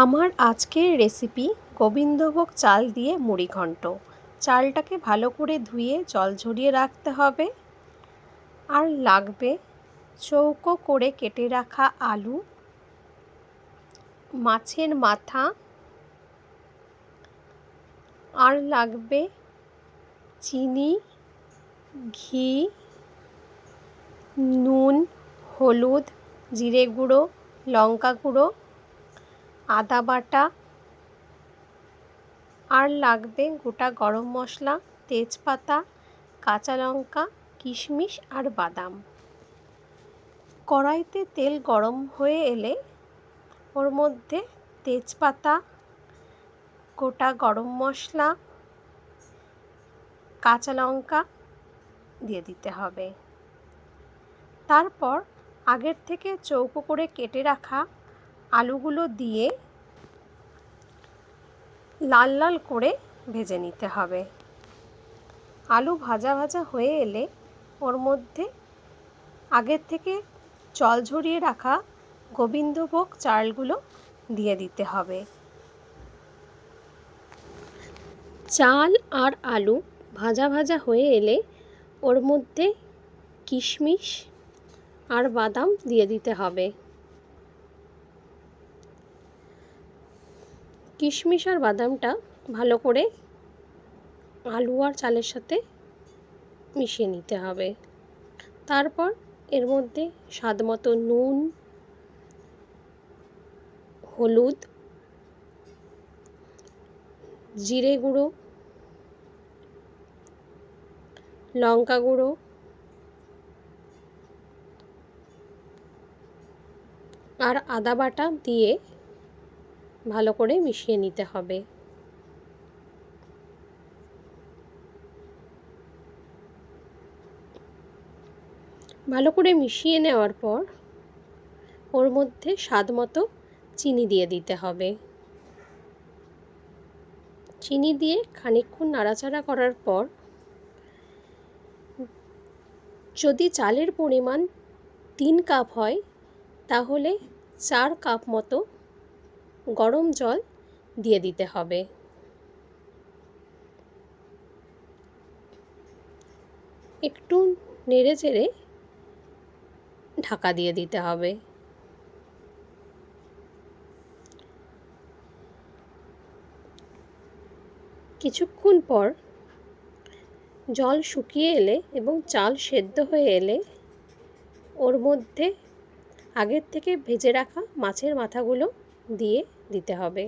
আমার আজকের রেসিপি গোবিন্দভোগ চাল দিয়ে মুড়িঘণ্ট। চালটাকে ভালো করে ধুয়ে জল ঝরিয়ে রাখতে হবে। আর লাগবে চৌকো করে কেটে রাখা আলু, মাছের মাথা, আর লাগবে চিনি, ঘি, নুন, হলুদ, জিরে গুঁড়ো, লঙ্কা গুঁড়ো, আদা বাটা, আর লাগবে গোটা গরম মশলা, তেজপাতা, কাঁচা লঙ্কা, কিশমিশ আর বাদাম। কড়াইতে তেল গরম হয়ে এলে ওর মধ্যে তেজপাতা, গোটা গরম মশলা, কাঁচা লঙ্কা দিয়ে দিতে হবে। তারপর আগের থেকে চৌকো করে কেটে রাখা আলুগুলো দিয়ে লাল লাল করে ভেজে নিতে হবে। আলু ভাজা ভাজা হয়ে এলে ওর মধ্যে আগের থেকে জল ঝরিয়ে রাখা গোবিন্দভোগ চালগুলো দিয়ে দিতে হবে। চাল আর আলু ভাজা ভাজা হয়ে এলে ওর মধ্যে কিশমিশ আর বাদাম দিয়ে দিতে হবে। কিশমিশ আর বাদামটা ভালো করে আলু আর চালের সাথে মিশিয়ে নিতে হবে। তারপর এর মধ্যে স্বাদ মতো নুন, হলুদ, জিরে গুঁড়ো, লঙ্কা গুঁড়ো আর আদা বাটা দিয়ে ভালো করে মিশিয়ে নিতে হবে। ভালো করে মিশিয়ে নেওয়ার পর ওর মধ্যে স্বাদ মতো চিনি দিয়ে দিতে হবে। চিনি দিয়ে খানিকক্ষণ নাড়াচাড়া করার পর যদি চালের পরিমাণ 3 কাপ হয় তাহলে 4 কাপ মতো গরম জল দিয়ে দিতে হবে। একটু নেড়ে চেড়ে ঢাকা দিয়ে দিতে হবে। কিছুক্ষণ পর জল শুকিয়ে এলে এবং চাল সেদ্ধ হয়ে এলে ওর মধ্যে আগের থেকে ভেজে রাখা মাছের মাথাগুলো দিয়ে দিতে হবে।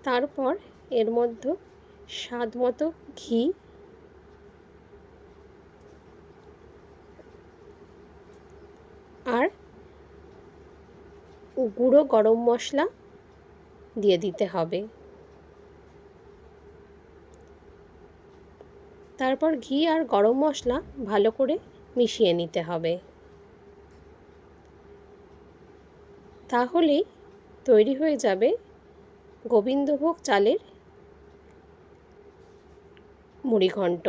তারপর এর মধ্যে স্বাদ মতো ঘি আর গুঁড়ো গরম মশলা দিয়ে দিতে হবে। তারপর ঘি আর গরম মশলা ভালো করে মিশিয়ে নিতে হবে। তাহলেই তৈরি হয়ে যাবে গোবিন্দভোগ চালের মুড়িঘণ্ট।